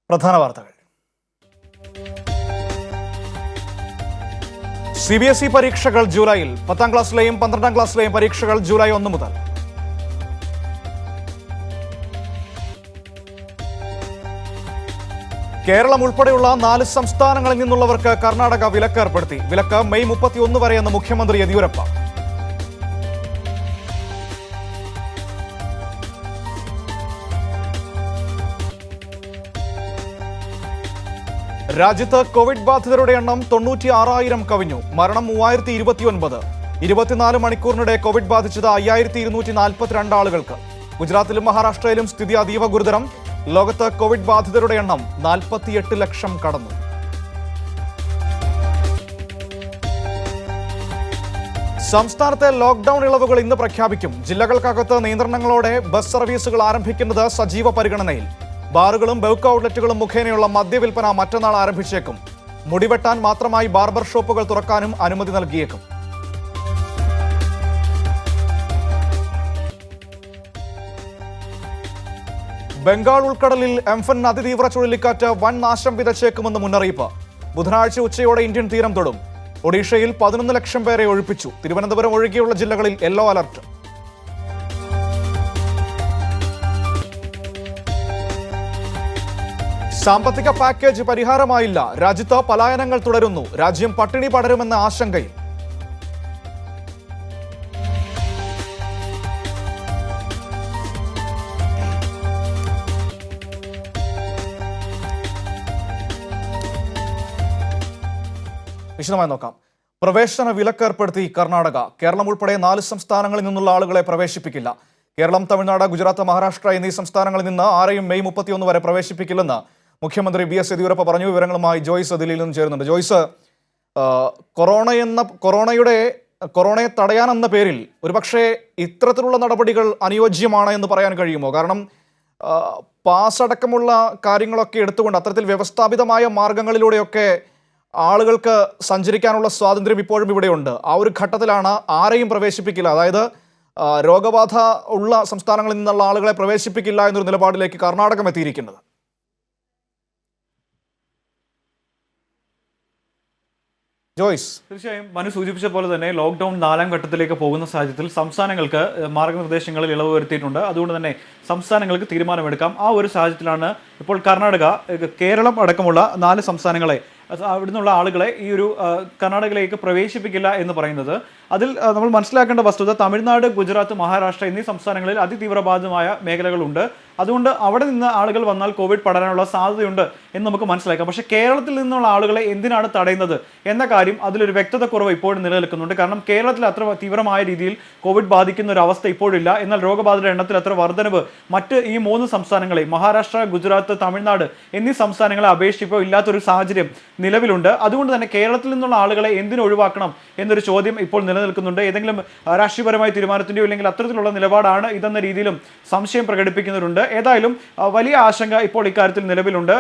പ്രധാന വാർത്തകൾ. CBSE പരീക്ഷകൾ ജൂലൈയിൽ. 10ാം ക്ലാസ്സിലെയും 12ാം ക്ലാസ്സിലെയും പരീക്ഷകൾ ജൂലൈ 1 മുതൽ. കേരളം ഉൾപ്പെടെയുള്ള 4 സംസ്ഥാനങ്ങളിൽ നിന്നുള്ളവർക്ക് കർണാടക വിലക്ക് ഏർപ്പെടുത്തി. വിലക്ക് മെയ് 31 വരെയെന്ന് മുഖ്യമന്ത്രി യെദ്യൂരപ്പ. രാജ്യത്ത് കോവിഡ് ബാധിതരുടെ എണ്ണം 96,000 കവിഞ്ഞു. മരണം 3029. 24 മണിക്കൂറിനിടെ കോവിഡ് ബാധിച്ചത് 5242 ആളുകൾക്ക്. ഗുജറാത്തിലും മഹാരാഷ്ട്രയിലും സ്ഥിതി അതീവ ഗുരുതരം. ലോകത്ത് കോവിഡ് ബാധിതരുടെ എണ്ണം 48 ലക്ഷം കടന്നു. സംസ്ഥാനത്തെ ലോക്ക്ഡൌൺ ഇളവുകൾ ഇന്ന് പ്രഖ്യാപിക്കും. ജില്ലകൾക്കകത്ത് നിയന്ത്രണങ്ങളോടെ ബസ് സർവീസുകൾ ആരംഭിക്കുന്നത് സജീവ പരിഗണനയിൽ. ബാറുകളും ബൾക്ക് ഔട്ട്ലെറ്റുകളും മുഖേനയുള്ള മദ്യവിൽപ്പന മറ്റന്നാൾ ആരംഭിച്ചേക്കും. മുടിവെട്ടാൻ മാത്രമായി ബാർബർ ഷോപ്പുകൾ തുറക്കാനും അനുമതി നൽകിയേക്കും. ബംഗാൾ ഉൾക്കടലിൽ എംഫൻ അതിതീവ്ര ചുഴലിക്കാറ്റ് വൻ നാശം വിതച്ചേക്കുമെന്ന് മുന്നറിയിപ്പ്. ബുധനാഴ്ച ഉച്ചയോടെ ഇന്ത്യൻ തീരം തൊടും. ഒഡീഷയിൽ 11 ലക്ഷം പേരെ ഒഴിപ്പിച്ചു. തിരുവനന്തപുരം ഒഴികെയുള്ള ജില്ലകളിൽ യെല്ലോ അലർട്ട്. സാമ്പത്തിക പാക്കേജ് പരിഹാരമായില്ല. രാജ്യത്ത് പലായനങ്ങൾ തുടരുന്നു. രാജ്യം പട്ടിണി പടരുമെന്ന ആശങ്കയും. വിശദമായി നോക്കാം. പ്രവേശന വിലക്കേർപ്പെടുത്തി കർണാടക. കേരളം ഉൾപ്പെടെ 4 സംസ്ഥാനങ്ങളിൽ നിന്നുള്ള ആളുകളെ പ്രവേശിപ്പിക്കില്ല. കേരളം, തമിഴ്നാട്, ഗുജറാത്ത്, മഹാരാഷ്ട്ര എന്നീ സംസ്ഥാനങ്ങളിൽ നിന്ന് ആരെയും മെയ് 31 വരെ പ്രവേശിപ്പിക്കില്ലെന്ന് മുഖ്യമന്ത്രി BS യെദ്യൂരപ്പ പറഞ്ഞു. വിവരങ്ങളുമായി ജോയ്സ് ദില്ലിയിൽ നിന്ന് ചേരുന്നുണ്ട്. ജോയ്സ്, കൊറോണയെ തടയാനെന്ന പേരിൽ ഒരുപക്ഷെ ഇത്തരത്തിലുള്ള നടപടികൾ അനുയോജ്യമാണ് എന്ന് പറയാൻ കഴിയുമോ? കാരണം പാസ് അടക്കമുള്ള കാര്യങ്ങളൊക്കെ എടുത്തുകൊണ്ട് അത്തരത്തിൽ വ്യവസ്ഥാപിതമായ മാർഗങ്ങളിലൂടെയൊക്കെ ആളുകൾക്ക് സഞ്ചരിക്കാനുള്ള സ്വാതന്ത്ര്യം ഇപ്പോഴും ഇവിടെയുണ്ട്. ആ ഒരു ഘട്ടത്തിലാണ് ആരെയും പ്രവേശിപ്പിക്കില്ല, അതായത് രോഗബാധ ഉള്ള സംസ്ഥാനങ്ങളിൽ നിന്നുള്ള ആളുകളെ പ്രവേശിപ്പിക്കില്ല എന്നൊരു നിലപാടിലേക്ക് കർണാടകം എത്തിയിരിക്കുന്നത്. ജോയ്സ്, തീർച്ചയായും മനു സൂചിപ്പിച്ച പോലെ തന്നെ ലോക്ക്ഡൌൺ 4ാം ഘട്ടത്തിലേക്ക് പോകുന്ന സാഹചര്യത്തിൽ സംസ്ഥാനങ്ങൾക്ക് മാർഗനിർദ്ദേശങ്ങളിൽ ഇളവ് വരുത്തിയിട്ടുണ്ട്. അതുകൊണ്ട് തന്നെ സംസ്ഥാനങ്ങൾക്ക് തീരുമാനമെടുക്കാം. ആ ഒരു സാഹചര്യത്തിലാണ് ഇപ്പോൾ കർണാടക, കേരളം അടക്കമുള്ള 4 സംസ്ഥാനങ്ങളെ, അവിടെ നിന്നുള്ള ആളുകളെ ഈ ഒരു കർണാടകയിലേക്ക് പ്രവേശിപ്പിക്കില്ല എന്ന് പറയുന്നത്. അതിൽ നമ്മൾ മനസ്സിലാക്കേണ്ട വസ്തുത, തമിഴ്നാട്, ഗുജറാത്ത്, മഹാരാഷ്ട്ര എന്നീ സംസ്ഥാനങ്ങളിൽ അതിതീവ്രബാധിതമായ മേഖലകളുണ്ട്. അതുകൊണ്ട് അവിടെ നിന്ന് ആളുകൾ വന്നാൽ കോവിഡ് പടരാനുള്ള സാധ്യതയുണ്ട് എന്ന് നമുക്ക് മനസ്സിലാക്കാം. പക്ഷേ കേരളത്തിൽ നിന്നുള്ള ആളുകളെ എന്തിനാണ് തടയുന്നത് എന്ന കാര്യം അതിലൊരു വ്യക്തത കുറവ് ഇപ്പോഴും നിലനിൽക്കുന്നുണ്ട്. കാരണം കേരളത്തിൽ അത്ര തീവ്രമായ രീതിയിൽ കോവിഡ് ബാധിക്കുന്ന ഒരു അവസ്ഥ ഇപ്പോഴില്ല. എന്നാൽ രോഗബാധിതരുടെ എണ്ണത്തിൽ അത്ര വർധനവ് മറ്റ് ഈ 3 സംസ്ഥാനങ്ങളെ, മഹാരാഷ്ട്ര, ഗുജറാത്ത്, തമിഴ്നാട് എന്നീ സംസ്ഥാനങ്ങളെ അപേക്ഷിച്ച് ഇപ്പോൾ ഇല്ലാത്തൊരു സാഹചര്യം നിലവിലുണ്ട്. അതുകൊണ്ട് തന്നെ കേരളത്തിൽ നിന്നുള്ള ആളുകളെ എന്തിനു ഒഴിവാക്കണം എന്നൊരു ചോദ്യം ഇപ്പോൾ നിലനിൽക്കുന്നുണ്ട്. ഏതെങ്കിലും രാഷ്ട്രീയപരമായ തീരുമാനത്തിൻ്റെയോ അല്ലെങ്കിൽ അത്തരത്തിലുള്ള നിലപാടാണ് ഇതെന്ന രീതിയിലും സംശയം പ്രകടിപ്പിക്കുന്നവരുണ്ട്. ഏതായാലും വലിയ ആശങ്ക ഇപ്പോൾ ഇക്കാര്യത്തിൽ നിലവിലുണ്ട്.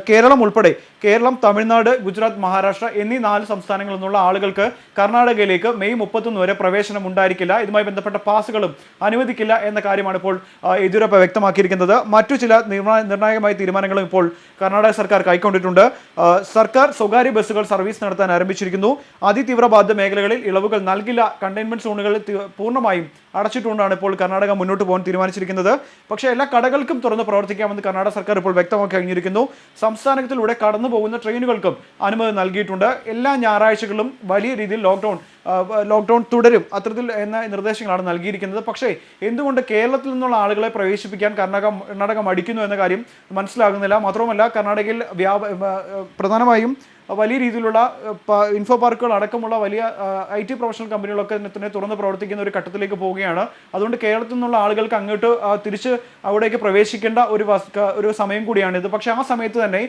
കേരളം ഉൾപ്പെടെ, കേരളം, തമിഴ്നാട്, ഗുജറാത്ത്, മഹാരാഷ്ട്ര എന്നീ 4 സംസ്ഥാനങ്ങളിൽ നിന്നുള്ള ആളുകൾക്ക് കർണാടകയിലേക്ക് മെയ് 31 വരെ പ്രവേശനം ഉണ്ടായിരിക്കില്ല. ഇതുമായി ബന്ധപ്പെട്ട പാസുകളും അനുവദിക്കില്ല എന്ന കാര്യമാണ് ഇപ്പോൾ യെദ്യൂരപ്പ വ്യക്തമാക്കിയിരിക്കുന്നത്. മറ്റു ചില നിർണായകമായ തീരുമാനങ്ങളും ഇപ്പോൾ കർണാടക സർക്കാർ കൈക്കൊണ്ടിട്ടുണ്ട്. സർക്കാർ സ്വകാര്യ ബസ്സുകൾ സർവീസ് നടത്താൻ ആരംഭിച്ചിരിക്കുന്നു. അതിതീവ്രബാധിത മേഖലകളിൽ ഇളവുകൾ നൽകില്ല. കണ്ടെയ്ൻമെന്റ് സോണുകൾ പൂർണ്ണമായും അടച്ചിട്ടുകൊണ്ടാണ് ഇപ്പോൾ കർണാടക മുന്നോട്ട് പോകാൻ തീരുമാനിച്ചിരിക്കുന്നത്. പക്ഷേ എല്ലാ കടകൾക്കും തുറന്ന് പ്രവർത്തിക്കാമെന്ന് കർണാടക സർക്കാർ ഇപ്പോൾ വ്യക്തമാക്കി കഴിഞ്ഞിരിക്കുന്നു. സംസ്ഥാനത്തിലൂടെ കടന്നു പോകുന്ന ട്രെയിനുകൾക്കും അനുമതി നൽകിയിട്ടുണ്ട്. എല്ലാ ഞായറാഴ്ചകളിലും വലിയ രീതിയിൽ ലോക്ക്ഡൌൺ തുടരും, അത്തരത്തിൽ എന്ന നിർദ്ദേശങ്ങളാണ് നൽകിയിരിക്കുന്നത്. പക്ഷേ എന്തുകൊണ്ട് കേരളത്തിൽ നിന്നുള്ള ആളുകളെ പ്രവേശിപ്പിക്കാൻ കർണാടക മടിക്കുന്നു എന്ന കാര്യം മനസ്സിലാകുന്നില്ല. മാത്രവുമല്ല, കർണാടകയിൽ പ്രധാനമായും വലിയ രീതിയിലുള്ള ഇൻഫോ പാർക്കുകൾ അടക്കമുള്ള വലിയ IT പ്രൊഫഷണൽ കമ്പനികളൊക്കെ തന്നെ തുറന്ന് പ്രവർത്തിക്കുന്ന ഒരു ഘട്ടത്തിലേക്ക് പോവുകയാണ്. അതുകൊണ്ട് കേരളത്തിൽ നിന്നുള്ള ആളുകൾക്ക് അങ്ങോട്ട് തിരിച്ച് അവിടേക്ക് പ്രവേശിക്കേണ്ട ഒരു സമയം കൂടിയാണിത്. പക്ഷേ ആ സമയത്ത് തന്നെ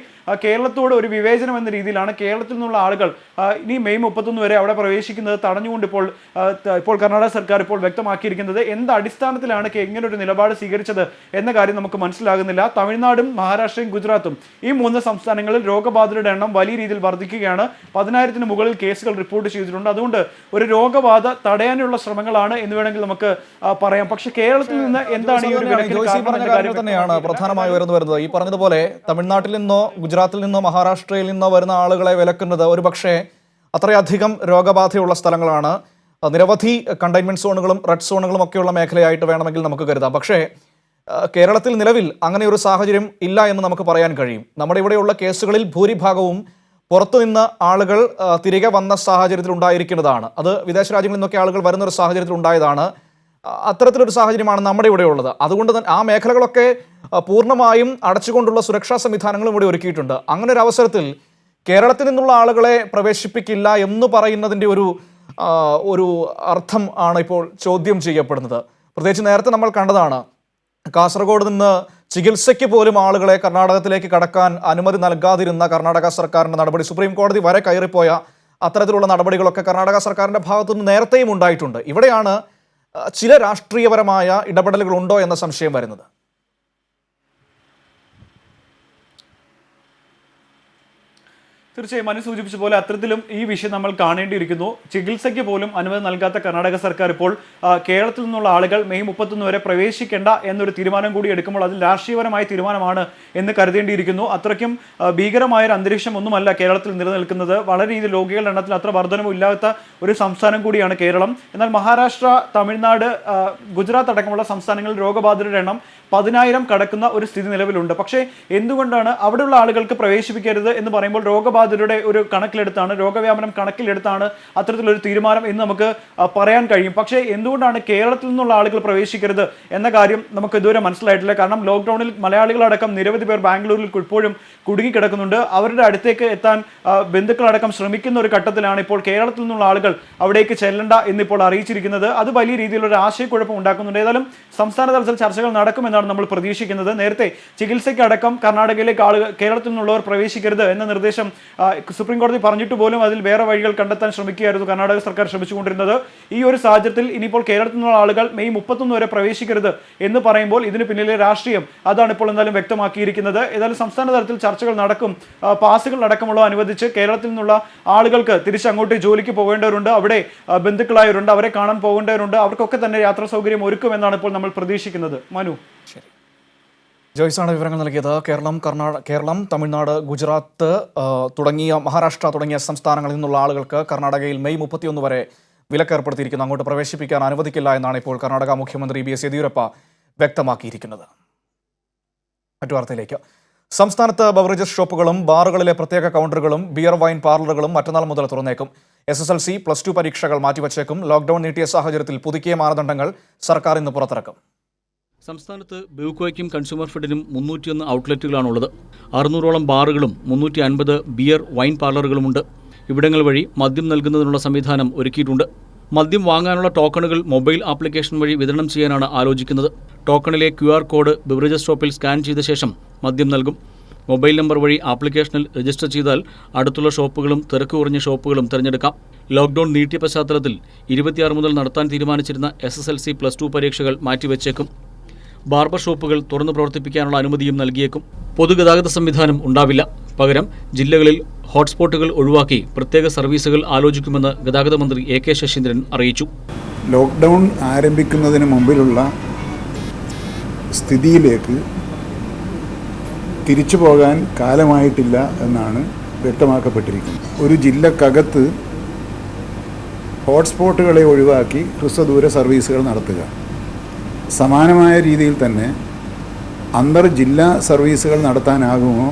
കേരളത്തോട് ഒരു വിവേചനം എന്ന രീതിയിലാണ് കേരളത്തിൽ നിന്നുള്ള ആളുകൾ ഇനി മെയ് 31 വരെ അവിടെ പ്രവേശിക്കുന്നത് തടഞ്ഞുകൊണ്ട് ഇപ്പോൾ കർണാടക സർക്കാർ ഇപ്പോൾ വ്യക്തമാക്കിയിരിക്കുന്നത്. എന്ത് അടിസ്ഥാനത്തിലാണ് ഇങ്ങനെ ഒരു നിലപാട് സ്വീകരിച്ചത് എന്ന കാര്യം നമുക്ക് മനസ്സിലാകുന്നില്ല. തമിഴ്നാടും മഹാരാഷ്ട്രയും ഗുജറാത്തും ഈ 3 സംസ്ഥാനങ്ങളിൽ രോഗബാധിതരുടെ എണ്ണം വലിയ രീതിയിൽ വർദ്ധിക്കുകയാണ്. 10,000-ന് മുകളിൽ കേസുകൾ റിപ്പോർട്ട് ചെയ്തിട്ടുണ്ട്. അതുകൊണ്ട് ഒരു രോഗബാധ തടയാനുള്ള ശ്രമങ്ങളാണ് എന്ന് വേണമെങ്കിൽ നമുക്ക് പറയാം. പക്ഷേ കേരളത്തിൽ നിന്ന് എന്താണ് ഈ ഒരു കാര്യം തന്നെയാണ് പ്രധാനമായി വരുന്നത്. ഈ പറഞ്ഞതുപോലെ തമിഴ്നാട്ടിൽ നിന്നോ ഗുജറാത്തിൽ നിന്നോ മഹാരാഷ്ട്രയിൽ നിന്നോ വരുന്ന ആളുകളെ വിലക്കുന്നത് ഒരുപക്ഷെ അത്രയധികം രോഗബാധയുള്ള സ്ഥലങ്ങളാണ്. നിരവധി കണ്ടെയ്ൻമെന്റ് സോണുകളും റെഡ് സോണുകളും ഒക്കെയുള്ള മേഖലയായിട്ട് വേണമെങ്കിൽ നമുക്ക് കരുതാം. പക്ഷേ കേരളത്തിൽ നിലവിൽ അങ്ങനെ ഒരു സാഹചര്യം ഇല്ല എന്ന് നമുക്ക് പറയാൻ കഴിയും. നമ്മുടെ ഇവിടെയുള്ള കേസുകളിൽ ഭൂരിഭാഗവും പുറത്തുനിന്ന് ആളുകൾ തിരികെ വന്ന സാഹചര്യത്തിൽ ഉണ്ടായിരിക്കുന്നതാണ്. അത് വിദേശ രാജ്യങ്ങളിൽ നിന്നൊക്കെ ആളുകൾ വരുന്ന ഒരു സാഹചര്യത്തിൽ ഉണ്ടായതാണ്. അത്തരത്തിലൊരു സാഹചര്യമാണ് നമ്മുടെ ഇവിടെ ഉള്ളത്. അതുകൊണ്ട് തന്നെ ആ മേഖലകളൊക്കെ പൂർണ്ണമായും അടച്ചുകൊണ്ടുള്ള സുരക്ഷാ സംവിധാനങ്ങളും ഇവിടെ ഒരുക്കിയിട്ടുണ്ട്. അങ്ങനെ ഒരു അവസരത്തിൽ കേരളത്തിൽ നിന്നുള്ള ആളുകളെ പ്രവേശിപ്പിക്കില്ല എന്ന് പറയുന്നതിൻ്റെ ഒരു അർത്ഥം ആണ് ഇപ്പോൾ ചോദ്യം ചെയ്യപ്പെടുന്നത്. പ്രത്യേകിച്ച് നേരത്തെ നമ്മൾ കണ്ടതാണ്, കാസർഗോഡ് നിന്ന് ചികിത്സയ്ക്ക് പോലും ആളുകളെ കർണാടകത്തിലേക്ക് കടക്കാൻ അനുമതി നൽകാതിരുന്ന കർണാടക സർക്കാരിൻ്റെ നടപടി സുപ്രീം കോടതി വരെ കയറിപ്പോയ അത്തരത്തിലുള്ള നടപടികളൊക്കെ കർണാടക സർക്കാരിൻ്റെ ഭാഗത്തുനിന്ന് നേരത്തെയും ഉണ്ടായിട്ടുണ്ട്. ഇവിടെയാണ് ചില രാഷ്ട്രീയപരമായ ഇടപെടലുകൾ ഉണ്ടോ എന്ന സംശയം വരുന്നത്. തീർച്ചയായും മനു സൂചിപ്പിച്ച പോലെ അത്തരത്തിലും ഈ വിഷയം നമ്മൾ കാണേണ്ടിയിരിക്കുന്നു. ചികിത്സയ്ക്ക് പോലും അനുമതി നൽകാത്ത കർണാടക സർക്കാർ ഇപ്പോൾ കേരളത്തിൽ നിന്നുള്ള ആളുകൾ മെയ് 31 വരെ പ്രവേശിക്കേണ്ട എന്നൊരു തീരുമാനം കൂടി എടുക്കുമ്പോൾ അതിൽ രാഷ്ട്രീയപരമായ തീരുമാനമാണ് എന്ന് കരുതേണ്ടിയിരിക്കുന്നു. അത്രയ്ക്കും ഭീകരമായൊരു അന്തരീക്ഷം ഒന്നുമല്ല കേരളത്തിൽ നിലനിൽക്കുന്നത്. വളരെ രീതിയിൽ രോഗികളുടെ എണ്ണത്തിൽ അത്ര വർധനവും ഇല്ലാത്ത ഒരു സംസ്ഥാനം കൂടിയാണ് കേരളം. എന്നാൽ മഹാരാഷ്ട്ര, തമിഴ്നാട്, ഗുജറാത്ത് അടക്കമുള്ള സംസ്ഥാനങ്ങളിൽ രോഗബാധിതരുടെ എണ്ണം 10,000 കടക്കുന്ന ഒരു സ്ഥിതി നിലവിലുണ്ട്. പക്ഷേ എന്തുകൊണ്ടാണ് അവിടെയുള്ള ആളുകൾക്ക് പ്രവേശിപ്പിക്കരുത് എന്ന് പറയുമ്പോൾ രോഗബാധിതരുടെ ഒരു കണക്കിലെടുത്താണ്, രോഗവ്യാപനം കണക്കിലെടുത്താണ് അത്തരത്തിലൊരു തീരുമാനം എന്ന് നമുക്ക് പറയാൻ കഴിയും. പക്ഷേ എന്തുകൊണ്ടാണ് കേരളത്തിൽ നിന്നുള്ള ആളുകൾ പ്രവേശിക്കരുത് എന്ന കാര്യം നമുക്ക് ഇതുവരെ മനസ്സിലായിട്ടില്ല. കാരണം ലോക്ക്ഡൌണിൽ മലയാളികളടക്കം നിരവധി പേർ ബാംഗ്ലൂരിൽ ഇപ്പോഴും കുടുങ്ങിക്കിടക്കുന്നുണ്ട്. അവരുടെ അടുത്തേക്ക് എത്താൻ ബന്ധുക്കളടക്കം ശ്രമിക്കുന്ന ഒരു ഘട്ടത്തിലാണ് ഇപ്പോൾ കേരളത്തിൽ നിന്നുള്ള ആളുകൾ അവിടേക്ക് ചെല്ലണ്ട എന്നിപ്പോൾ അറിയിച്ചിരിക്കുന്നത്. അത് വലിയ രീതിയിലൊരു ആശയക്കുഴപ്പം ഉണ്ടാക്കുന്നുണ്ട്. ഏതായാലും സംസ്ഥാന തലത്തിൽ ചർച്ചകൾ നടക്കുമെന്നാണ് നമ്മൾ പ്രതീക്ഷിക്കുന്നത്. നേരത്തെ ചികിത്സയ്ക്കടക്കം കർണാടകയിലേക്ക് കേരളത്തിൽ നിന്നുള്ളവർ പ്രവേശിക്കരുത് എന്ന നിർദ്ദേശം സുപ്രീം കോടതി പറഞ്ഞിട്ട് പോലും അതിൽ വേറെ വഴികൾ കണ്ടെത്താൻ ശ്രമിക്കുകയായിരുന്നു കർണാടക സർക്കാർ ശ്രമിച്ചുകൊണ്ടിരുന്നത്. ഈ ഒരു സാഹചര്യത്തിൽ ഇനിയിപ്പോൾ കേരളത്തിൽ നിന്നുള്ള ആളുകൾ മെയ് 31 വരെ പ്രവേശിക്കരുത് എന്ന് പറയുമ്പോൾ ഇതിന് പിന്നിലെ രാഷ്ട്രീയം അതാണ് ഇപ്പോൾ എന്തായാലും വ്യക്തമാക്കിയിരിക്കുന്നത്. ഏതായാലും സംസ്ഥാന തലത്തിൽ ചർച്ചകൾ നടക്കും. പാസുകൾ അടക്കമുള്ള അനുവദിച്ച് കേരളത്തിൽ നിന്നുള്ള ആളുകൾക്ക് തിരിച്ചങ്ങോട്ട് ജോലിക്ക് പോകേണ്ടവരുണ്ട്, അവിടെ ബന്ധുക്കളായവരുണ്ട്, അവരെ കാണാൻ പോകേണ്ടവരുണ്ട്. അവർക്കൊക്കെ തന്നെ യാത്രാ സൗകര്യം ഒരുക്കുമെന്നാണ് ഇപ്പോൾ നമ്മൾ പ്രതീക്ഷിക്കുന്നത്. മനു, ശരി, ജോയ്സാണ് വിവരങ്ങൾ നൽകിയത്. കേരളം, തമിഴ്നാട്, ഗുജറാത്ത് തുടങ്ങിയ മഹാരാഷ്ട്ര തുടങ്ങിയ സംസ്ഥാനങ്ങളിൽ നിന്നുള്ള ആളുകൾക്ക് കർണാടകയിൽ മെയ് 31 വരെ വിലക്കേർപ്പെടുത്തിയിരിക്കുന്നു. അങ്ങോട്ട് പ്രവേശിപ്പിക്കാൻ അനുവദിക്കില്ല എന്നാണ് ഇപ്പോൾ കർണാടക മുഖ്യമന്ത്രി ബി എസ് യെദ്യൂരപ്പ വ്യക്തമാക്കിയിരിക്കുന്നത്. മറ്റു വാർത്തയിലേക്ക്. സംസ്ഥാനത്ത് ബവറേജസ് ഷോപ്പുകളും ബാറുകളിലെ പ്രത്യേക കൗണ്ടറുകളും ബിയർ വൈൻ പാർലറുകളും മറ്റന്നാൾ മുതൽ തുറന്നേക്കും. SSLC, +2 പരീക്ഷകൾ മാറ്റിവച്ചേക്കും. ലോക്ക്ഡൌൺ നീട്ടിയ സാഹചര്യത്തിൽ പുതുക്കിയ മാനദണ്ഡങ്ങൾ സർക്കാർ ഇന്ന് പുറത്തിറക്കും. സംസ്ഥാനത്ത് ബെവ്കോയ്ക്കും കൺസ്യൂമർ ഫെഡിനും 301 ഔട്ട്ലെറ്റുകളാണുള്ളത്. 600ഓളം ബാറുകളും 350 ബിയർ വൈൻ പാർലറുകളുമുണ്ട്. ഇവിടങ്ങൾ വഴി മദ്യം നൽകുന്നതിനുള്ള സംവിധാനം ഒരുക്കിയിട്ടുണ്ട്. മദ്യം വാങ്ങാനുള്ള ടോക്കണുകൾ മൊബൈൽ ആപ്ലിക്കേഷൻ വഴി വിതരണം ചെയ്യാനാണ് ആലോചിക്കുന്നത്. ടോക്കണിലെ QR കോഡ് ബിവറേജസ് ഷോപ്പിൽ സ്കാൻ ചെയ്ത ശേഷം മദ്യം നൽകും. മൊബൈൽ നമ്പർ വഴി ആപ്ലിക്കേഷനിൽ രജിസ്റ്റർ ചെയ്താൽ അടുത്തുള്ള ഷോപ്പുകളും തിരക്ക് കുറഞ്ഞ ഷോപ്പുകളും തിരഞ്ഞെടുക്കാം. ലോക്ക്ഡൌൺ നീട്ടിയ പശ്ചാത്തലത്തിൽ 26 മുതൽ നടത്താൻ തീരുമാനിച്ചിരുന്ന SSLC, +2 പരീക്ഷകൾ മാറ്റിവെച്ചേക്കും. ബാർബർ ഷോപ്പുകൾ തുറന്നു പ്രവർത്തിപ്പിക്കാനുള്ള അനുമതിയും നൽകിയേക്കും. പൊതുഗതാഗത സംവിധാനം ഉണ്ടാവില്ല. പകരം ജില്ലകളിൽ ഹോട്ട്സ്പോട്ടുകൾ ഒഴിവാക്കി പ്രത്യേക സർവീസുകൾ ആലോചിക്കുമെന്ന് ഗതാഗത മന്ത്രി AK ശശീന്ദ്രൻ അറിയിച്ചു. ലോക്ക്ഡൗൺ ആരംഭിക്കുന്നതിന് മുമ്പിലുള്ള സ്ഥിതിയിലേക്ക് തിരിച്ചു പോകാൻ കാലമായിട്ടില്ല എന്നാണ് വ്യക്തമാക്കപ്പെട്ടിരിക്കുന്നത്. ഒരു ജില്ലക്കകത്ത് ഹോട്ട്സ്പോട്ടുകളെ ഒഴിവാക്കി ഹ്രസ്വദൂര സർവീസുകൾ നടത്തുക. സമാനമായ രീതിയിൽ തന്നെ അന്തർജില്ലാ സർവീസുകൾ നടത്താനാകുമോ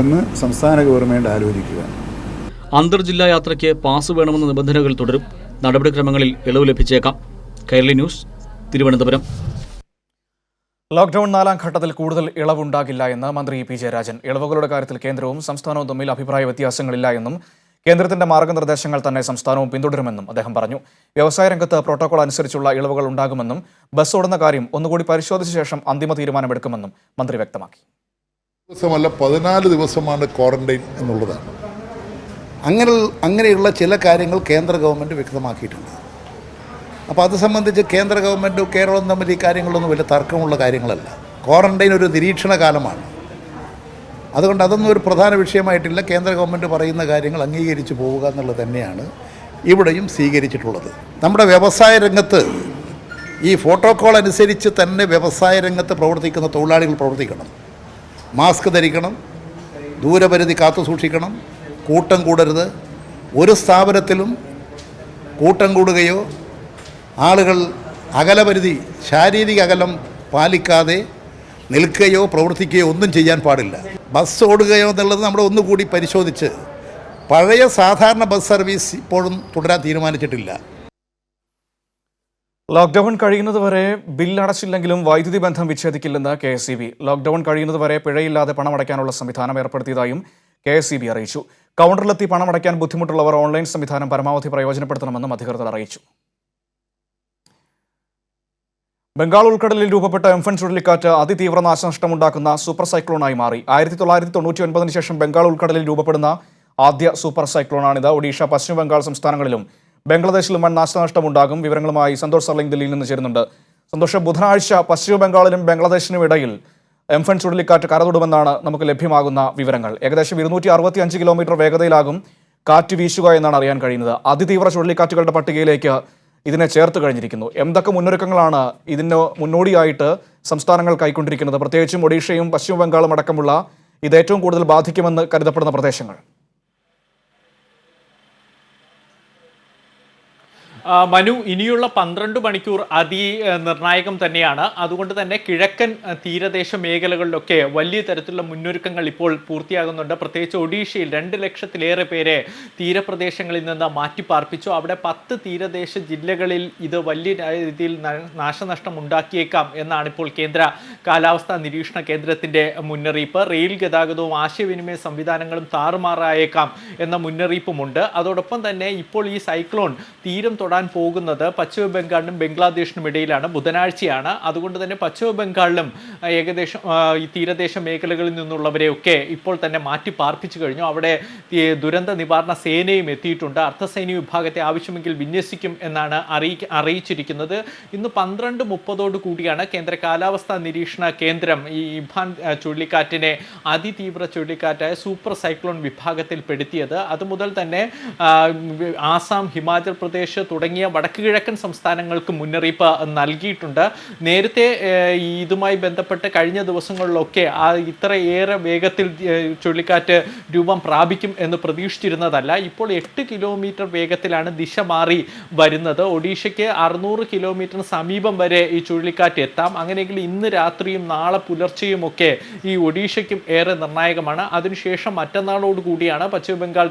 എന്ന് സംസ്ഥാന ഗവൺമെൻറ് ആലോചിക്കുക. അന്തർജില്ലാ യാത്രയ്ക്ക് പാസ് വേണമെന്ന നിബന്ധനകൾ തുടരും. നടപടിക്രമങ്ങളിൽ ഇളവ് ലഭിച്ചേക്കാം. കൈരളി ന്യൂസ്, തിരുവനന്തപുരം. ലോക്ക്ഡൌൺ 4ാം ഘട്ടത്തിൽ കൂടുതൽ ഇളവുണ്ടാകില്ല എന്ന് മന്ത്രി പി ജയരാജൻ. ഇളവുകളുടെ കാര്യത്തിൽ കേന്ദ്രവും സംസ്ഥാനവും തമ്മിൽ അഭിപ്രായ വ്യത്യാസങ്ങളില്ല എന്നും കേന്ദ്രത്തിന്റെ മാർഗനിർദ്ദേശങ്ങൾ തന്നെ സംസ്ഥാനവും പിന്തുടരുമെന്നും അദ്ദേഹം പറഞ്ഞു. വ്യവസായ രംഗത്ത് പ്രോട്ടോകോൾ അനുസരിച്ചുള്ള ഇളവുകൾ ഉണ്ടാകുമെന്നും ബസ് ഓടുന്ന കാര്യം ഒന്നുകൂടി പരിശോധിച്ച ശേഷം അന്തിമ തീരുമാനമെടുക്കുമെന്നും മന്ത്രി വ്യക്തമാക്കി. 14 ദിവസമാണ് ക്വാറന്റൈൻ എന്നുള്ളതാണ്. അങ്ങനെയുള്ള ചില കാര്യങ്ങൾ കേന്ദ്ര ഗവൺമെൻറ് വ്യക്തമാക്കിയിട്ടുണ്ട്. അപ്പോൾ അത് സംബന്ധിച്ച് കേന്ദ്ര ഗവൺമെൻറ്റും കേരളവും തമ്മിൽ ഈ കാര്യങ്ങളൊന്നും വലിയ തർക്കമുള്ള കാര്യങ്ങളല്ല. ക്വാറന്റൈൻ ഒരു നിരീക്ഷണ കാലമാണ്. അതുകൊണ്ട് അതൊന്നും ഒരു പ്രധാന വിഷയമായിട്ടില്ല. കേന്ദ്ര ഗവൺമെൻറ് പറയുന്ന കാര്യങ്ങൾ അംഗീകരിച്ച് പോവുക എന്നുള്ളത് തന്നെയാണ് ഇവിടെയും സ്വീകരിച്ചിട്ടുള്ളത്. നമ്മുടെ വ്യവസായ രംഗത്ത് ഈ പ്രോട്ടോക്കോൾ അനുസരിച്ച് തന്നെ വ്യവസായ രംഗത്ത് പ്രവർത്തിക്കുന്ന തൊഴിലാളികൾ പ്രവർത്തിക്കണം. മാസ്ക് ധരിക്കണം, ദൂരപരിധി കാത്തു സൂക്ഷിക്കണം, കൂട്ടം കൂടരുത്. ഒരു സ്ഥാപനത്തിലും കൂട്ടം കൂടുകയോ ആളുകൾ അകലപരിധി ശാരീരിക അകലം പാലിക്കാതെ നിൽക്കുകയോ പ്രവർത്തിക്കുകയോ ഒന്നും ചെയ്യാൻ പാടില്ല. ബസ് ഓടുകയോ എന്നുള്ളത് നമ്മൾ ഒന്നുകൂടി പരിശോധിച്ച് പഴയ സാധാരണ ബസ് സർവീസ് ഇപ്പോഴും തുടരാൻ തീരുമാനിച്ചിട്ടില്ല. ലോക്ക്ഡൌൺ കഴിയുന്നതുവരെ ബില്ലടച്ചില്ലെങ്കിലും വൈദ്യുതി ബന്ധം വിച്ഛേദിക്കില്ലെന്ന് KSEB. ലോക്ക്ഡൌൺ കഴിയുന്നതുവരെ പിഴയില്ലാതെ പണമടയ്ക്കാനുള്ള സംവിധാനം ഏർപ്പെടുത്തിയതായും KSEB അറിയിച്ചു. കൗണ്ടറിലെത്തി പണമടയ്ക്കാൻ ബുദ്ധിമുട്ടുള്ളവർ ഓൺലൈൻ സംവിധാനം പരമാവധി പ്രയോജനപ്പെടുത്തണമെന്നും അധികൃതർ അറിയിച്ചു. ബംഗാൾ ഉൾക്കടലിൽ രൂപപ്പെട്ട എംഫൻ ചുഴലിക്കാറ്റ് അതിതീവ്ര നാശനഷ്ടമുണ്ടാക്കുന്ന സൂപ്പർ സൈക്ലോണായി മാറി. 1999 ശേഷം ബംഗാൾ ഉൾക്കടലിൽ രൂപപ്പെടുന്ന ആദ്യ സൂപ്പർ സൈക്ലോണാണിത്. ഒഡീഷ, പശ്ചിമ ബംഗാൾ സംസ്ഥാനങ്ങളിലും ബംഗ്ലാദേശിലും വൻ നാശനഷ്ടമുണ്ടാകും. വിവരങ്ങളുമായി സന്തോഷ് സർലിംഗ് ദില്ലിയിൽ നിന്ന് ചേരുന്നുണ്ട്. സന്തോഷ്, ബുധനാഴ്ച പശ്ചിമ ബംഗാളിലും ബംഗ്ലാദേശിനും ഇടയിൽ എംഫൻ ചുഴലിക്കാറ്റ് കരതൊടുമെന്നാണ് നമുക്ക് ലഭ്യമാകുന്ന വിവരങ്ങൾ. ഏകദേശം 265 കിലോമീറ്റർ വേഗതയിലാകും കാറ്റ് വീശുക എന്നാണ് അറിയാൻ കഴിയുന്നത്. അതിതീവ്ര ചുഴലിക്കാറ്റുകളുടെ പട്ടികയിലേക്ക് ഇതിനെ ചേർത്ത് കഴിഞ്ഞിരിക്കുന്നു. എന്തൊക്കെ മുന്നൊരുക്കങ്ങളാണ് ഇതിന് മുന്നോടിയായിട്ട് സംസ്ഥാനങ്ങൾ കൈക്കൊണ്ടിരിക്കുന്നത്? പ്രത്യേകിച്ചും ഒഡീഷയും പശ്ചിമ ബംഗാളും അടക്കമുള്ള ഇത് ഏറ്റവും കൂടുതൽ ബാധിക്കുമെന്ന് കരുതപ്പെടുന്ന പ്രദേശങ്ങൾ. മനു, ഇനിയുള്ള 12 മണിക്കൂർ നിർണായകം തന്നെയാണ്. അതുകൊണ്ട് തന്നെ കിഴക്കൻ തീരദേശ മേഖലകളിലൊക്കെ വലിയ തരത്തിലുള്ള മുന്നൊരുക്കങ്ങൾ ഇപ്പോൾ പൂർത്തിയാകുന്നുണ്ട്. പ്രത്യേകിച്ച് ഒഡീഷയിൽ 2 ലക്ഷത്തിലേറെ പേരെ തീരപ്രദേശങ്ങളിൽ നിന്ന് മാറ്റിപ്പാർപ്പിച്ചു. അവിടെ 10 തീരദേശ ജില്ലകളിൽ ഇത് വലിയ രീതിയിൽ നാശനഷ്ടം ഉണ്ടാക്കിയേക്കാം എന്നാണ് ഇപ്പോൾ കേന്ദ്ര കാലാവസ്ഥാ നിരീക്ഷണ കേന്ദ്രത്തിൻ്റെ മുന്നറിയിപ്പ്. റെയിൽ ഗതാഗതവും ആശയവിനിമയ സംവിധാനങ്ങളും താറുമാറായേക്കാം എന്ന മുന്നറിയിപ്പുമുണ്ട്. അതോടൊപ്പം തന്നെ ഇപ്പോൾ ഈ സൈക്ലോൺ തീരം തൊടാൻ പോകുന്നത് പശ്ചിമ ബംഗാളിനും ബംഗ്ലാദേശിനും ഇടയിലാണ്. ബുധനാഴ്ചയാണ്. അതുകൊണ്ട് തന്നെ പശ്ചിമ ബംഗാളിലും ഏകദേശം ഈ തീരദേശ മേഖലകളിൽ നിന്നുള്ളവരെയൊക്കെ ഇപ്പോൾ തന്നെ മാറ്റി പാർപ്പിച്ചു കഴിഞ്ഞു. അവിടെ ദുരന്ത നിവാരണ സേനയും എത്തിയിട്ടുണ്ട്. അർദ്ധസൈനിക വിഭാഗത്തെ ആവശ്യമെങ്കിൽ വിന്യസിക്കും എന്നാണ് അറിയിച്ചിരിക്കുന്നത്. ഇന്ന് 12:30 കൂടിയാണ് കേന്ദ്ര കാലാവസ്ഥാ നിരീക്ഷണ കേന്ദ്രം ഈ ഇംഫാൻ ചുഴലിക്കാറ്റിനെ അതിതീവ്ര ചുഴലിക്കാറ്റായ സൂപ്പർ സൈക്ലോൺ വിഭാഗത്തിൽ പെടുത്തിയത്. അതുമുതൽ തന്നെ ആസാം, ഹിമാചൽ പ്രദേശ് തുടങ്ങിയ വടക്ക് കിഴക്കൻ സംസ്ഥാനങ്ങൾക്ക് മുന്നറിയിപ്പ് നൽകിയിട്ടുണ്ട്. നേരത്തെ ഇതുമായി ബന്ധപ്പെട്ട് കഴിഞ്ഞ ദിവസങ്ങളിലൊക്കെ ഇത്രയേറെ വേഗത്തിൽ ചുഴലിക്കാറ്റ് രൂപം പ്രാപിക്കും എന്ന് പ്രതീക്ഷിച്ചിരുന്നതല്ല. ഇപ്പോൾ 8 കിലോമീറ്റർ വേഗത്തിലാണ് ദിശ മാറി വരുന്നത്. ഒഡീഷയ്ക്ക് 600 കിലോമീറ്ററിന് സമീപം വരെ ഈ ചുഴലിക്കാറ്റ് എത്താം. അങ്ങനെയെങ്കിൽ ഇന്ന് രാത്രിയും നാളെ പുലർച്ചെയും ഒക്കെ ഈ ഒഡീഷയ്ക്കും ഏറെ നിർണായകമാണ്. അതിനുശേഷം മറ്റന്നാളോട് കൂടിയാണ് പശ്ചിമ ബംഗാൾ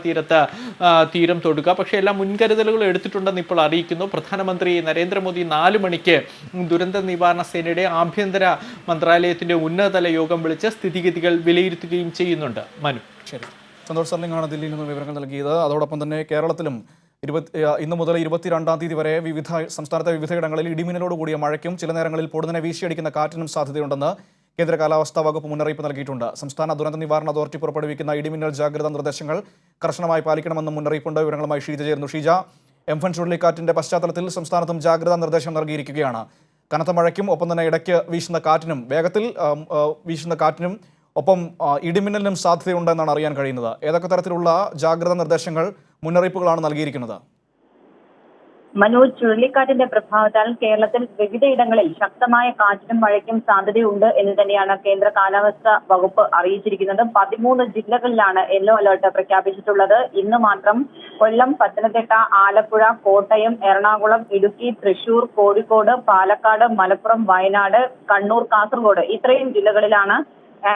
തീരം തൊടുക. പക്ഷേ എല്ലാ മുൻകരുതലുകൾ എടുത്തിട്ടുണ്ടെന്ന് ഇപ്പോൾ അറിയിക്കുന്നു. പ്രധാനമന്ത്രി നരേന്ദ്രമോദി 4 മണിക്ക് ദുരന്ത നിവാരണ സേനയുടെ ആഭ്യന്തര മന്ത്രാലയത്തിന്റെ ഉന്നതതല യോഗം വിളിച്ച് സ്ഥിതിഗതികൾ വിലയിരുത്തുകയും ചെയ്യുന്നുണ്ട്. മനു, ശരി. സന്തോഷ് സർലിംഗാണ് ദില്ലിയിൽ നിന്ന് വിവരങ്ങൾ നൽകിയത്. അതോടൊപ്പം തന്നെ കേരളത്തിലും ഇന്നു മുതൽ 22-ാം തീയതി വരെ സംസ്ഥാനത്തെ വിവിധയിടങ്ങളിൽ ഇടിമിന്നലോട് കൂടിയ മഴയ്ക്കും ചില നേരങ്ങളിൽ പൊടുന്നനെ വീശിയടിക്കുന്ന കാറ്റിനും സാധ്യതയുണ്ടെന്ന് കേന്ദ്ര കാലാവസ്ഥാ വകുപ്പ് മുന്നറിയിപ്പ് നൽകിയിട്ടുണ്ട്. സംസ്ഥാന ദുരന്ത നിവാരണ അതോറിറ്റി പുറപ്പെടുവിക്കുന്ന ഇടിമിന്നൽ ജാഗ്രതാ നിർദ്ദേശങ്ങൾ കർശനമായി പാലിക്കണമെന്നും മുന്നറിയിപ്പുണ്ട്. വിവരങ്ങളുമായി ഷീജ ചേരുന്നു. ഷീജ, എംഫൻ ചുഴലിക്കാറ്റിന്റെ പശ്ചാത്തലത്തിൽ സംസ്ഥാനത്തും ജാഗ്രതാ നിർദ്ദേശം നൽകിയിരിക്കുകയാണ്. കനത്ത മഴയ്ക്കും ഒപ്പം തന്നെ ഇടയ്ക്ക് വീശുന്ന കാറ്റിനും വേഗത്തിൽ വീശുന്ന കാറ്റിനും ഒപ്പം ഇടിമിന്നലിനും സാധ്യതയുണ്ടെന്നാണ് അറിയാൻ കഴിയുന്നത്. ഏതൊക്കെ തരത്തിലുള്ള ജാഗ്രതാ നിർദ്ദേശങ്ങൾ, മുന്നറിയിപ്പുകളാണ് നൽകിയിരിക്കുന്നത്? മനോജ്, ചുഴലിക്കാറ്റിന്റെ പ്രഭാവത്താൽ കേരളത്തിൽ വിവിധയിടങ്ങളിൽ ശക്തമായ കാറ്റിനും മഴയ്ക്കും സാധ്യതയുണ്ട് എന്ന് തന്നെയാണ് കേന്ദ്ര കാലാവസ്ഥാ വകുപ്പ് അറിയിച്ചിരിക്കുന്നത്. 13 ജില്ലകളിലാണ് യെല്ലോ അലർട്ട് പ്രഖ്യാപിച്ചിട്ടുള്ളത്. ഇന്ന് മാത്രം കൊല്ലം, പത്തനംതിട്ട, ആലപ്പുഴ, കോട്ടയം, എറണാകുളം, ഇടുക്കി, തൃശൂർ, കോഴിക്കോട്, പാലക്കാട്, മലപ്പുറം, വയനാട്, കണ്ണൂർ, കാസർഗോഡ് ഇത്രയും ജില്ലകളിലാണ്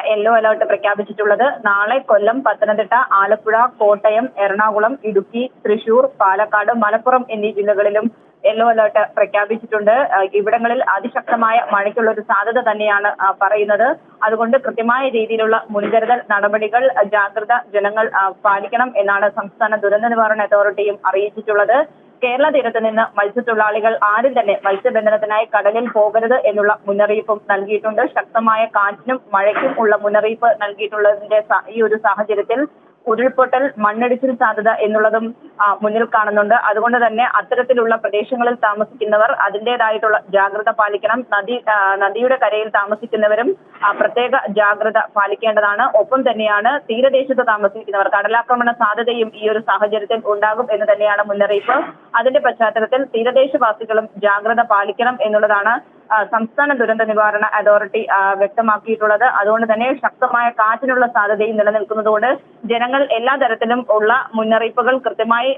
യെല്ലോ അലർട്ട് പ്രഖ്യാപിച്ചിട്ടുള്ളത്. നാളെ കൊല്ലം, പത്തനംതിട്ട, ആലപ്പുഴ, കോട്ടയം, എറണാകുളം, ഇടുക്കി, തൃശൂർ, പാലക്കാട്, മലപ്പുറം എന്നീ ജില്ലകളിലും യെല്ലോ അലർട്ട് പ്രഖ്യാപിച്ചിട്ടുണ്ട്. ഇവിടങ്ങളിൽ അതിശക്തമായ മഴയ്ക്കുള്ള ഒരു സാധ്യത തന്നെയാണ് പറയുന്നത്. അതുകൊണ്ട് കൃത്യമായ രീതിയിലുള്ള മുൻകരുതൽ നടപടികൾ, ജാഗ്രത ജനങ്ങൾ പാലിക്കണം എന്നാണ് സംസ്ഥാന ദുരന്ത നിവാരണ അതോറിറ്റിയും അറിയിച്ചിട്ടുള്ളത്. കേരള തീരത്ത് നിന്ന് മത്സ്യത്തൊഴിലാളികൾ ആരും തന്നെ മത്സ്യബന്ധനത്തിനായി കടലിൽ പോകരുത് എന്നുള്ള മുന്നറിയിപ്പും നൽകിയിട്ടുണ്ട്. ശക്തമായ കാറ്റിനും മഴയ്ക്കും ഉള്ള മുന്നറിയിപ്പ് നൽകിയിട്ടുള്ളതിന്റെ ഈ ഒരു സാഹചര്യത്തിൽ ഉരുൾപൊട്ടൽ, മണ്ണിടിച്ചിൽ സാധ്യത എന്നുള്ളതും മുന്നിൽ കാണുന്നുണ്ട്. അതുകൊണ്ട് തന്നെ അത്തരത്തിലുള്ള പ്രദേശങ്ങളിൽ താമസിക്കുന്നവർ അതിൻ്റെതായിട്ടുള്ള ജാഗ്രത പാലിക്കണം. നദിയുടെ കരയിൽ താമസിക്കുന്നവരും പ്രത്യേക ജാഗ്രത പാലിക്കേണ്ടതാണ്. ഒപ്പം തന്നെയാണ് തീരദേശത്ത് താമസിക്കുന്നവർ, കടലാക്രമണ സാധ്യതയും ഈ ഒരു സാഹചര്യത്തിൽ ഉണ്ടാകും എന്ന് തന്നെയാണ് മുന്നറിയിപ്പ്. അതിന്റെ പശ്ചാത്തലത്തിൽ തീരദേശവാസികളും ജാഗ്രത പാലിക്കണം എന്നുള്ളതാണ് സംസ്ഥാന ദുരന്ത നിവാരണ അതോറിറ്റി വ്യക്തമാക്കിയിട്ടുള്ളത്. അതുകൊണ്ട് തന്നെ ശക്തമായ കാറ്റിനുള്ള സാധ്യതയും നിലനിൽക്കുന്നതോടെ ജനങ്ങൾ എല്ലാ തരത്തിലും ഉള്ള മുന്നറിയിപ്പുകൾ കൃത്യമായി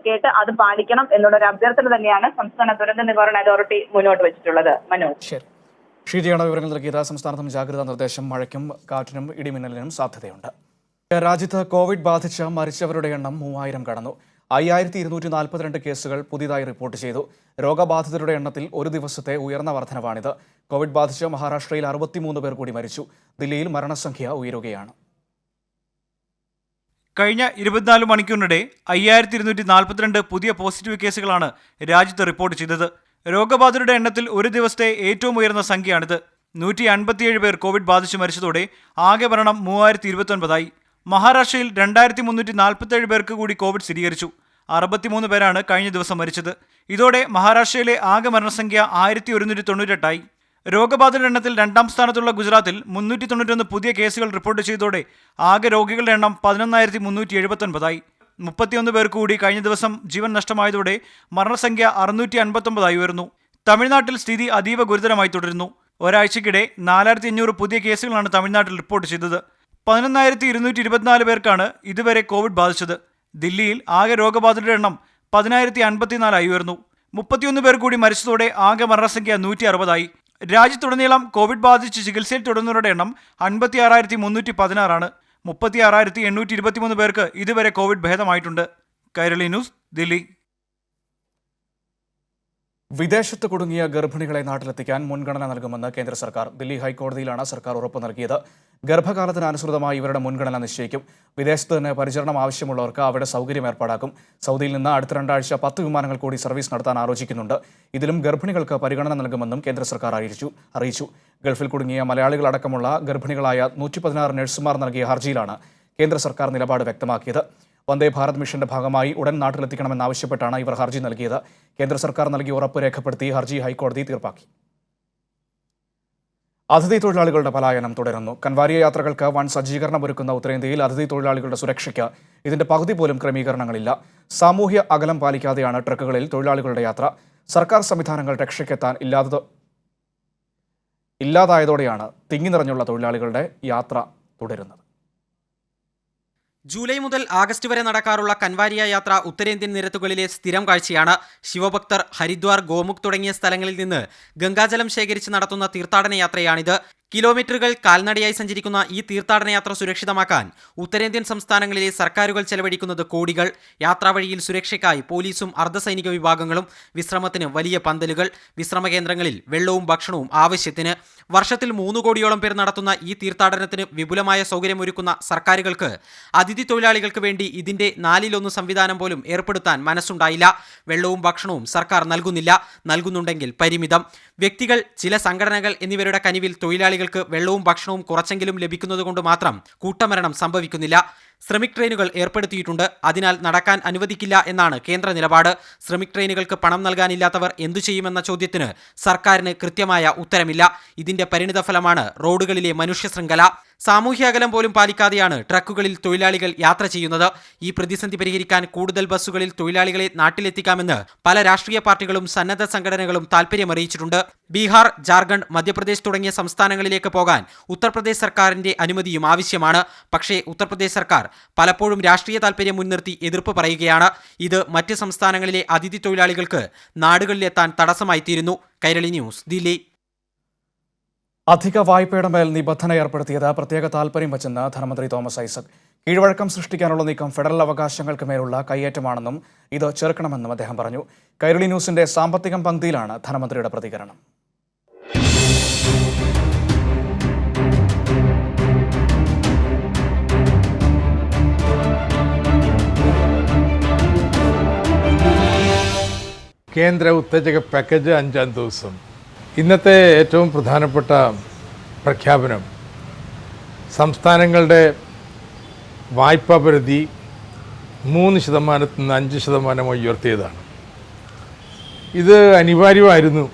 കേട്ട് അത് പാലിക്കണം എന്നുള്ളൊരു അഭ്യർത്ഥന തന്നെയാണ് സംസ്ഥാന ദുരന്ത നിവാരണ അതോറിറ്റി മുന്നോട്ട് വെച്ചിട്ടുള്ളത്. മനോജ്. ശരി, ഷീജയാണ് വിവരങ്ങൾ നൽകിയത്. സംസ്ഥാനത്തും ജാഗ്രതാ നിർദ്ദേശം. മഴയ്ക്കും കാറ്റിനും ഇടിമിന്നലിനും സാധ്യതയുണ്ട്. രാജ്യത്ത് കോവിഡ് ബാധിച്ച് മരിച്ചവരുടെ എണ്ണം 3000 കടന്നു. 5242 കേസുകൾ പുതിയതായി റിപ്പോർട്ട് ചെയ്തു. രോഗബാധിതരുടെ എണ്ണത്തിൽ ഒരു ദിവസത്തെ ഉയർന്ന വർധനവാണിത്. കോവിഡ് ബാധിച്ച് മഹാരാഷ്ട്രയിൽ 63 പേർ കൂടി മരിച്ചു. ദില്ലിയിൽ മരണസംഖ്യ ഉയരുകയാണ്. കഴിഞ്ഞ 24 മണിക്കൂറിനിടെ 5242 പുതിയ പോസിറ്റീവ് കേസുകളാണ് രാജ്യത്ത് റിപ്പോർട്ട് ചെയ്തത്. രോഗബാധിതരുടെ എണ്ണത്തിൽ ഒരു ദിവസത്തെ ഏറ്റവും ഉയർന്ന സംഖ്യയാണിത്. 157 പേർ കോവിഡ് ബാധിച്ച് മരിച്ചതോടെ ആകെ മരണം 3029 മഹാരാഷ്ട്രയിൽ 2347 പേർക്ക് കൂടി കോവിഡ് സ്ഥിരീകരിച്ചു. 63 പേരാണ് കഴിഞ്ഞ ദിവസം മരിച്ചത്. ഇതോടെ മഹാരാഷ്ട്രയിലെ ആകെ മരണസംഖ്യ 1198 രോഗബാധിതരുടെ എണ്ണത്തിൽ രണ്ടാം സ്ഥാനത്തുള്ള ഗുജറാത്തിൽ 391 പുതിയ കേസുകൾ റിപ്പോർട്ട് ചെയ്തതോടെ ആകെ രോഗികളുടെ എണ്ണം 11379 31 പേർക്ക് കൂടി കഴിഞ്ഞ ദിവസം ജീവൻ നഷ്ടമായതോടെ മരണസംഖ്യ 659 ഉയർന്നു. തമിഴ്നാട്ടിൽ സ്ഥിതി അതീവ ഗുരുതരമായി തുടരുന്നു. ഒരാഴ്ചക്കിടെ 4500 പുതിയ കേസുകളാണ് തമിഴ്നാട്ടിൽ റിപ്പോർട്ട് ചെയ്തത്. 11224 പേർക്കാണ് ഇതുവരെ കോവിഡ് ബാധിച്ചത്. ദില്ലിയിൽ ആകെ രോഗബാധിതരുടെ എണ്ണം 10054 ഉയർന്നു. 31 പേർ കൂടി മരിച്ചതോടെ ആകെ മരണസംഖ്യ 160 രാജ്യത്തുടനീളം കോവിഡ് ബാധിച്ച് ചികിത്സയിൽ തുടരുന്നവരുടെ എണ്ണം 56316 36823 പേർക്ക് ഇതുവരെ കോവിഡ് ഭേദമായിട്ടുണ്ട്. കൈരളി ന്യൂസ്, ദില്ലി. വിദേശത്ത് കുടുങ്ങിയ ഗർഭിണികളെ നാട്ടിലെത്തിക്കാൻ മുൻഗണന നൽകുമെന്ന് കേന്ദ്ര സർക്കാർ. ദില്ലി ഹൈക്കോടതിയിലാണ് സർക്കാർ ഉറപ്പ് നൽകിയത്. ഗർഭകാലത്തിന് അനുസൃതമായി ഇവരുടെ മുൻഗണന നിശ്ചയിക്കും. വിദേശത്ത് തന്നെ പരിചരണം ആവശ്യമുള്ളവർക്ക് അവിടെ സൗകര്യം ഏർപ്പാടാക്കും. സൗദിയിൽ നിന്ന് അടുത്ത 2 ആഴ്ച 10 വിമാനങ്ങൾ കൂടി സർവീസ് നടത്താൻ ആലോചിക്കുന്നുണ്ട്. ഇതിലും ഗർഭിണികൾക്ക് പരിഗണന നൽകുമെന്നും കേന്ദ്ര സർക്കാർ അറിയിച്ചു. ഗൾഫിൽ കുടുങ്ങിയ മലയാളികളടക്കമുള്ള ഗർഭിണികളായ 116 നഴ്സുമാർ നൽകിയ ഹർജിയിലാണ് കേന്ദ്ര സർക്കാർ നിലപാട് വ്യക്തമാക്കിയത്. വന്ദേ ഭാരത് മിഷന്റെ ഭാഗമായി ഉടൻ നാട്ടിലെത്തിക്കണമെന്നാവശ്യപ്പെട്ടാണ് ഇവർ ഹർജി നൽകിയത്. കേന്ദ്ര സർക്കാർ നൽകിയ ഉറപ്പ് രേഖപ്പെടുത്തി ഹർജി ഹൈക്കോടതി തീർപ്പാക്കി. അതിഥി തൊഴിലാളികളുടെ പലായനം തുടരുന്നു. കൻവാരിയ യാത്രകൾക്ക് വൻ സജ്ജീകരണമൊരുക്കുന്ന ഉത്തരേന്ത്യയിൽ അതിഥി തൊഴിലാളികളുടെ സുരക്ഷയ്ക്ക് ഇതിന്റെ പകുതി പോലും ക്രമീകരണങ്ങളില്ല. സാമൂഹ്യ അകലം പാലിക്കാതെയാണ് ട്രക്കുകളിൽ തൊഴിലാളികളുടെ യാത്ര. സർക്കാർ സംവിധാനങ്ങൾ രക്ഷയ്ക്കെത്താൻ ഇല്ലാതായതോടെയാണ് തിങ്ങി നിറഞ്ഞുള്ള തൊഴിലാളികളുടെ യാത്ര തുടരുന്നത്. ജൂലൈ മുതൽ ആഗസ്റ്റ് വരെ നടക്കാറുള്ള കൻവാരിയ യാത്ര ഉത്തരേന്ത്യൻ നിരത്തുകളിലെ സ്ഥിരം കാഴ്ചയാണ്. ശിവഭക്തർ ഹരിദ്വാർ, ഗോമുഖ് തുടങ്ങിയ സ്ഥലങ്ങളിൽ നിന്ന് ഗംഗാജലം ശേഖരിച്ച് നടത്തുന്ന തീർത്ഥാടന യാത്രയാണിത്. കിലോമീറ്ററുകൾ കാൽനടയായി സഞ്ചരിക്കുന്ന ഈ തീർത്ഥാടനയാത്ര സുരക്ഷിതമാക്കാൻ ഉത്തരേന്ത്യൻ സംസ്ഥാനങ്ങളിലെ സർക്കാരുകൾ ചെലവഴിക്കുന്നത് കോടികൾ. യാത്രാവഴിയിൽ സുരക്ഷയ്ക്കായി പോലീസും അർദ്ധസൈനിക വിഭാഗങ്ങളും, വിശ്രമത്തിന് വലിയ പന്തലുകൾ, വിശ്രമ കേന്ദ്രങ്ങളിൽ വെള്ളവും ഭക്ഷണവും ആവശ്യത്തിന്. വർഷത്തിൽ 3 കോടിയോളം പേർ നടത്തുന്ന ഈ തീർത്ഥാടനത്തിന് വിപുലമായ സൗകര്യമൊരുക്കുന്ന സർക്കാരുകൾക്ക് അതിഥി തൊഴിലാളികൾക്ക് വേണ്ടി ഇതിന്റെ 4/1 സംവിധാനം പോലും ഏർപ്പെടുത്താൻ മനസ്സുണ്ടായില്ല. വെള്ളവും ഭക്ഷണവും സർക്കാർ നൽകുന്നുണ്ടെങ്കിൽ പരിമിതം. വ്യക്തികൾ, ചില സംഘടനകൾ എന്നിവരുടെ കനിവിൽ തൊഴിലാളികൾക്ക് വെള്ളവും ഭക്ഷണവും കുറച്ചെങ്കിലും ലഭിക്കുന്നതുകൊണ്ട് മാത്രം കൂട്ടമരണം സംഭവിക്കുന്നില്ല. ശ്രമിക് ട്രെയിനുകൾ ഏർപ്പെടുത്തിയിട്ടുണ്ട്. അതിനാൽ നടക്കാൻ അനുവദിക്കില്ല എന്നാണ് കേന്ദ്ര നിലപാട്. ശ്രമിക് ട്രെയിനുകൾക്ക് പണം നൽകാനില്ലാത്തവർ എന്തു ചെയ്യുമെന്ന ചോദ്യത്തിന് സർക്കാരിന് കൃത്യമായ ഉത്തരമില്ല. ഇതിന്റെ പരിണിതഫലമാണ് റോഡുകളിലെ മനുഷ്യ ശൃംഖല. സാമൂഹ്യ അകലം പോലും പാലിക്കാതെയാണ് ട്രക്കുകളിൽ തൊഴിലാളികൾ യാത്ര ചെയ്യുന്നത്. ഈ പ്രതിസന്ധി പരിഹരിക്കാൻ കൂടുതൽ ബസ്സുകളിൽ തൊഴിലാളികളെ നാട്ടിലെത്തിക്കാമെന്ന് പല രാഷ്ട്രീയ പാർട്ടികളും സന്നദ്ധ സംഘടനകളും താൽപ്പര്യമറിയിച്ചിട്ടുണ്ട്. ബീഹാർ, ജാർഖണ്ഡ്, മധ്യപ്രദേശ് തുടങ്ങിയ സംസ്ഥാനങ്ങളിലേക്ക് പോകാൻ ഉത്തർപ്രദേശ് സർക്കാരിന്റെ അനുമതിയും ആവശ്യമാണ്. പക്ഷേ ഉത്തർപ്രദേശ് സർക്കാർ പലപ്പോഴും രാഷ്ട്രീയ താൽപ്പര്യം മുൻനിർത്തി എതിർപ്പ് പറയുകയാണ്. ഇത് മറ്റ് സംസ്ഥാനങ്ങളിലെ അതിഥി തൊഴിലാളികൾക്ക് നാടുകളിലെത്താൻ തടസ്സമായി തീരുന്നു. കൈരളി ന്യൂസ്, ദില്ലി. അധിക വായ്പയുടെ മേൽ നിബന്ധന ഏർപ്പെടുത്തിയത് പ്രത്യേക താൽപര്യം വച്ചെന്ന് ധനമന്ത്രി തോമസ് ഐസക്. കീഴ്വഴക്കം സൃഷ്ടിക്കാനുള്ള നീക്കം ഫെഡറൽ അവകാശങ്ങൾക്ക് മേലുള്ള കയ്യേറ്റമാണെന്നും ഇത് ചെറുക്കണമെന്നും അദ്ദേഹം പറഞ്ഞു. കൈരളി ന്യൂസിന്റെ സാമ്പത്തികം പങ്ക്തിയിലാണ് ധനമന്ത്രിയുടെ പ്രതികരണം. കേന്ദ്ര ഉത്തേജക പാക്കേജ് 5-ാം ദിവസം. ഇന്നത്തെ ഏറ്റവും പ്രധാനപ്പെട്ട പ്രഖ്യാപനം സംസ്ഥാനങ്ങളുടെ വായ്പാ പരിധി 3% നിന്ന് 5% ഉയർത്തിയതാണ്. ഇത് അനിവാര്യമായിരുന്നു.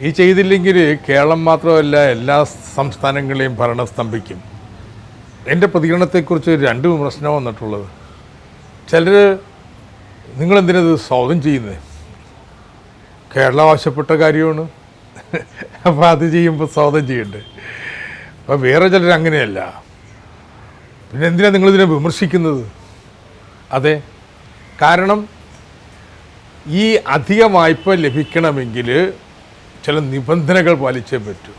ഈ ചെയ്തില്ലെങ്കിൽ കേരളം മാത്രമല്ല എല്ലാ സംസ്ഥാനങ്ങളെയും ഭരണം സ്തംഭിക്കും. എൻ്റെ പ്രതികരണത്തെക്കുറിച്ച് 2 വിമർശനം വന്നിട്ടുള്ളത്. ചിലർ നിങ്ങളെന്തിനത് സ്വാഗതം ചെയ്യുന്നത്? കേരളം ആവശ്യപ്പെട്ട കാര്യമാണ്, അപ്പോൾ അത് ചെയ്യുമ്പോൾ സ്വാഗതം ചെയ്യണ്ടേ? അപ്പോൾ വേറെ ചിലർ അങ്ങനെയല്ല. പിന്നെ എന്തിനാണ് നിങ്ങളിതിനെ വിമർശിക്കുന്നത്? അതെ, കാരണം ഈ അധിക വായ്പ ലഭിക്കണമെങ്കിൽ ചില നിബന്ധനകൾ പാലിച്ചേ പറ്റൂ.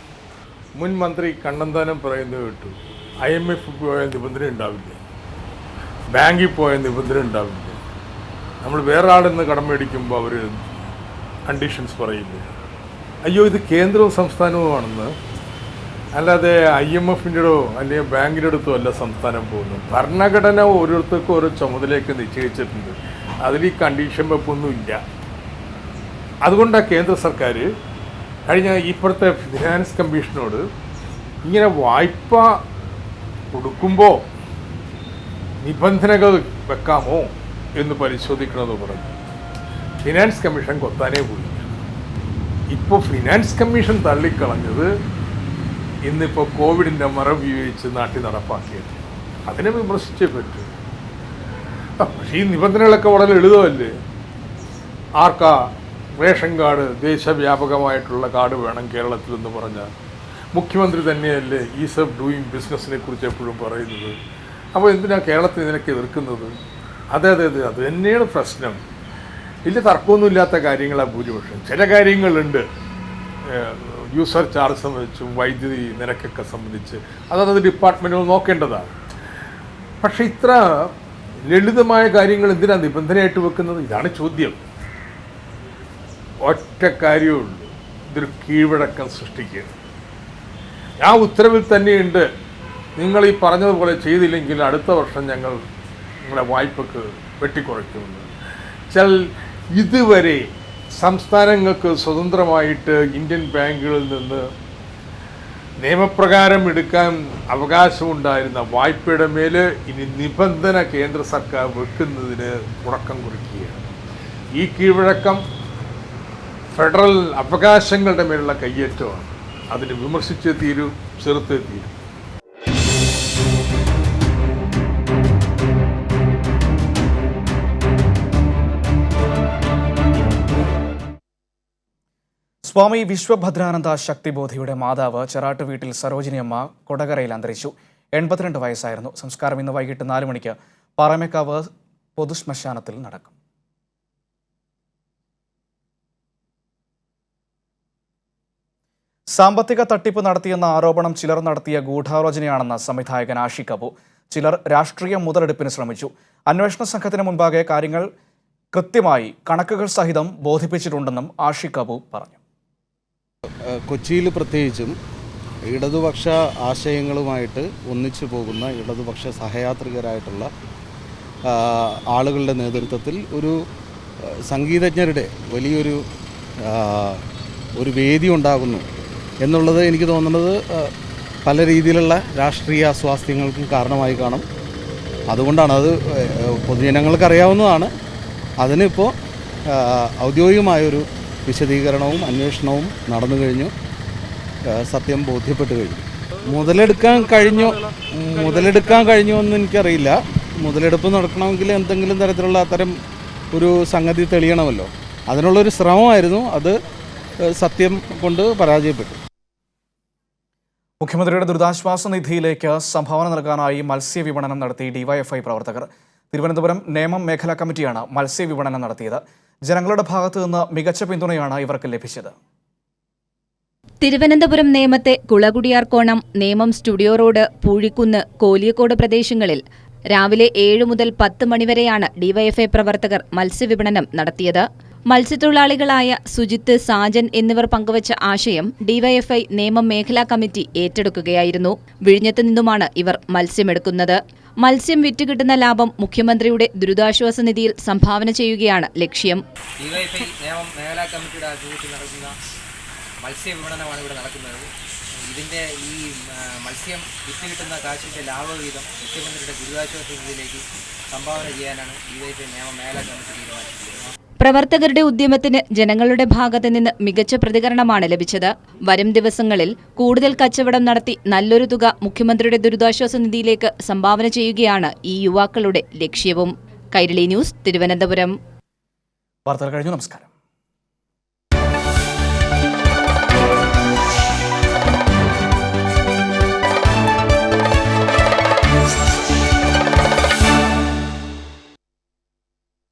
മുൻ മന്ത്രി കണ്ണന്താനം പറയുന്നത് കേട്ടു, IMF പോയ നിബന്ധന ഉണ്ടാവില്ല, ബാങ്കിൽ പോയ നിബന്ധന ഉണ്ടാവില്ല, നമ്മൾ വേറെ ആളിന്ന് കടം മേടിക്കുമ്പോൾ അവർ കണ്ടീഷൻസ് പറയില്ല. അയ്യോ, ഇത് കേന്ദ്രവും സംസ്ഥാനവുമാണെന്ന്, അല്ലാതെ IMFൻ്റെയോ അല്ലെങ്കിൽ ബാങ്കിൻ്റെ അടുത്തോ അല്ല സംസ്ഥാനം പോകുന്നത്. ഭരണഘടന ഓരോരുത്തർക്കും ഓരോ ചുമതലയൊക്കെ നിശ്ചയിച്ചിട്ടുണ്ട്, അതിൽ ഈ കണ്ടീഷൻ വെപ്പൊന്നുമില്ല. അതുകൊണ്ടാണ് കേന്ദ്ര സർക്കാർ കഴിഞ്ഞ ഇപ്പോഴത്തെ ഫിനാൻസ് കമ്മീഷനോട് ഇങ്ങനെ വായ്പ കൊടുക്കുമ്പോൾ നിബന്ധനകൾ വെക്കാമോ എന്ന് പരിശോധിക്കണമെന്ന് പറഞ്ഞു. ഫിനാൻസ് കമ്മീഷൻ കൊത്താനേ പോയി. ഇപ്പോൾ ഫിനാൻസ് കമ്മീഷൻ തള്ളിക്കളഞ്ഞത് ഇന്നിപ്പോൾ കോവിഡിൻ്റെ മറവുപയോഗിച്ച് നാട്ടിൽ നടപ്പാക്കിയത്. അതിനെ വിമർശിച്ചേ പറ്റൂ. പക്ഷേ ഈ നിബന്ധനകളൊക്കെ വളരെ ലളിതമല്ലേ? ആർക്കാ റേഷൻ കാർഡ്, ദേശവ്യാപകമായിട്ടുള്ള കാർഡ് വേണം കേരളത്തിൽ എന്ന് പറഞ്ഞാൽ മുഖ്യമന്ത്രി തന്നെയല്ലേ ഈസ് ഓഫ് ഡൂയിങ് ബിസിനസ്സിനെ കുറിച്ച് എപ്പോഴും പറയുന്നത്. അപ്പോൾ എന്തിനാണ് കേരളത്തിൽ ഇതിനൊക്കെ എതിർക്കുന്നത്? അതെ, അത് തന്നെയാണ് പ്രശ്നം. വലിയ തർക്കമൊന്നുമില്ലാത്ത കാര്യങ്ങളാണ് ഭൂരിപക്ഷം. ചില കാര്യങ്ങളുണ്ട്, യൂസർ ചാർജ് സംബന്ധിച്ചും വൈദ്യുതി നിരക്കൊക്കെ സംബന്ധിച്ച് അതത് ഡിപ്പാർട്ട്മെൻറ്റുകൾ നോക്കേണ്ടതാണ്. പക്ഷേ ഇത്ര ലളിതമായ കാര്യങ്ങൾ എന്തിനാണ് നിബന്ധനയായിട്ട് വെക്കുന്നത്? ഇതാണ് ചോദ്യം. ഒറ്റ കാര്യമുള്ളൂ, ഇതൊരു കീഴ്വഴക്കം സൃഷ്ടിക്കുക. ആ ഉത്തരവിൽ തന്നെയുണ്ട്, നിങ്ങൾ ഈ പറഞ്ഞതുപോലെ ചെയ്തില്ലെങ്കിൽ അടുത്ത വർഷം ഞങ്ങൾ നിങ്ങളുടെ വായ്പക്ക് വെട്ടിക്കുറയ്ക്കുമെന്ന്. വെച്ചാൽ ഇതുവരെ സംസ്ഥാനങ്ങൾക്ക് സ്വതന്ത്രമായിട്ട് ഇന്ത്യൻ ബാങ്കുകളിൽ നിന്ന് നിയമപ്രകാരം എടുക്കാൻ അവകാശമുണ്ടായിരുന്ന വായ്പയുടെ മേൽ ഇനി നിബന്ധന കേന്ദ്ര സർക്കാർ വെക്കുന്നതിന് തുടക്കം കുറിക്കുകയാണ്. ഈ കീഴ്വഴക്കം ഫെഡറൽ അവകാശങ്ങളുടെ മേലുള്ള കയ്യേറ്റമാണ്. അതിന് വിമർശിച്ചേ തീരൂ, ചെറുത്തേ തീരൂ. സ്വാമി വിശ്വഭദ്രാനന്ദ ശക്തിബോധിയുടെ മാതാവ് ചെറാട്ട് വീട്ടിൽ സരോജിനിയമ്മ കൊടകരയിൽ അന്തരിച്ചു. 82 വയസ്സായിരുന്നു. സംസ്കാരം ഇന്ന് വൈകിട്ട് 4 മണിക്ക് പാറമേക്കാവ് പൊതുശ്മശാനത്തിൽ നടക്കും. സാമ്പത്തിക തട്ടിപ്പ് നടത്തിയെന്ന ആരോപണം ചിലർ നടത്തിയ ഗൂഢാലോചനയാണെന്ന് സംവിധായകൻ ആഷിഖ് അബു. ചിലർ രാഷ്ട്രീയ മുതലെടുപ്പിന് ശ്രമിച്ചു. അന്വേഷണ സംഘത്തിന് മുൻപാകെ കാര്യങ്ങൾ കൃത്യമായി കണക്കുകൾ സഹിതം ബോധിപ്പിച്ചിട്ടുണ്ടെന്നും ആഷിഖ് അബു പറഞ്ഞു. കൊച്ചിയിൽ പ്രത്യേകിച്ചും ഇടതുപക്ഷ ആശയങ്ങളുമായിട്ട് ഒന്നിച്ചു പോകുന്ന ഇടതുപക്ഷ സഹയാത്രികരായിട്ടുള്ള ആളുകളുടെ നേതൃത്വത്തിൽ ഒരു സംഗീതജ്ഞരുടെ വലിയൊരു വേദി ഉണ്ടാകുന്നു എന്നുള്ളത് എനിക്ക് തോന്നുന്നത് പല രീതിയിലുള്ള രാഷ്ട്രീയ സ്വാസ്ഥ്യങ്ങൾക്കും കാരണമായി കാണും. അതുകൊണ്ടാണ് അത് പൊതുജനങ്ങൾക്ക് അറിയാവുന്നതാണ്. അതിനിപ്പോൾ ഔദ്യോഗികമായൊരു വിശദീകരണവും അന്വേഷണവും നടന്നു കഴിഞ്ഞു, സത്യം ബോധ്യപ്പെട്ടു കഴിഞ്ഞു. മുതലെടുക്കാൻ കഴിഞ്ഞോ എന്ന് എനിക്കറിയില്ല. മുതലെടുപ്പ് നടക്കണമെങ്കിൽ എന്തെങ്കിലും തരത്തിലുള്ള അത്തരം ഒരു സംഗതി തെളിയണമല്ലോ. അതിനുള്ളൊരു ശ്രമമായിരുന്നു, അത് സത്യം കൊണ്ട് പരാജയപ്പെട്ടു. മുഖ്യമന്ത്രിയുടെ ദുരിതാശ്വാസ നിധിയിലേക്ക് സംഭാവന നൽകാനായി മത്സ്യവിപണനം നടത്തി ഡിവൈഎഫ്ഐ പ്രവർത്തകർ. തിരുവനന്തപുരം നേമം മേഖലാ കമ്മിറ്റിയാണ് മത്സ്യവിപണനം നടത്തിയത്. ജനങ്ങളുടെ ഭാഗത്തു നിന്ന് മികച്ച പിന്തുണയാണ് ഇവർക്ക് ലഭിച്ചത്. തിരുവനന്തപുരം നേമത്തെ കുളകുടിയാർക്കോണം, നേമം സ്റ്റുഡിയോ റോഡ്, പൂഴിക്കുന്ന്, കോലിയക്കോട് പ്രദേശങ്ങളിൽ രാവിലെ 7 മുതൽ 10 മണിവരെയാണ് ഡിവൈഎഫ്ഐ പ്രവർത്തകർ മത്സ്യവിപണനം നടത്തിയത്. മത്സ്യത്തൊഴിലാളികളായ സുജിത്ത്, സാജൻ എന്നിവർ പങ്കുവച്ച ആശയം ഡിവൈഎഫ്ഐ നേമം മേഖലാ കമ്മിറ്റി ഏറ്റെടുക്കുകയായിരുന്നു. വിഴിഞ്ഞത്ത് നിന്നുമാണ് ഇവർ മത്സ്യമെടുക്കുന്നത്. മത്സ്യം വിറ്റുകിട്ടുന്ന ലാഭം മുഖ്യമന്ത്രിയുടെ ദുരിതാശ്വാസ നിധിയിൽ സംഭാവന ചെയ്യുകയാണ് ലക്ഷ്യം. ഡിവൈഎഫ്ഐ നേമം മേഖലാ കമ്മിറ്റിയുടെ ആഭിമുഖ്യത്തിൽ നടക്കുന്ന മത്സ്യവിപണനമാണ് ഇവിടെ നടക്കുന്നത്. അതിൻ്റെ ഈ മത്സ്യം വിറ്റ് കിട്ടുന്ന കാശിൻ്റെ ലാഭവിഹിതം മുഖ്യമന്ത്രിയുടെ ദുരിതാശ്വാസ നിധിയിലേക്ക് സംഭാവന ചെയ്യാനാണ് DYFI നിയമമേല കമ്മിറ്റി തീരുമാനിച്ചിരിക്കുന്നത്. പ്രവർത്തകരുടെ ഉദ്യമത്തിന് ജനങ്ങളുടെ ഭാഗത്തു നിന്ന് മികച്ച പ്രതികരണമാണ് ലഭിച്ചത്. വരും ദിവസങ്ങളിൽ കൂടുതൽ കച്ചവടം നടത്തി നല്ലൊരു തുക മുഖ്യമന്ത്രിയുടെ ദുരിതാശ്വാസ നിധിയിലേക്ക് സംഭാവന ചെയ്യുകയാണ് ഈ യുവാക്കളുടെ ലക്ഷ്യവും. കൈരളി ന്യൂസ്, തിരുവനന്തപുരം. വാർത്തകൾ കഴിഞ്ഞു. നമസ്കാരം.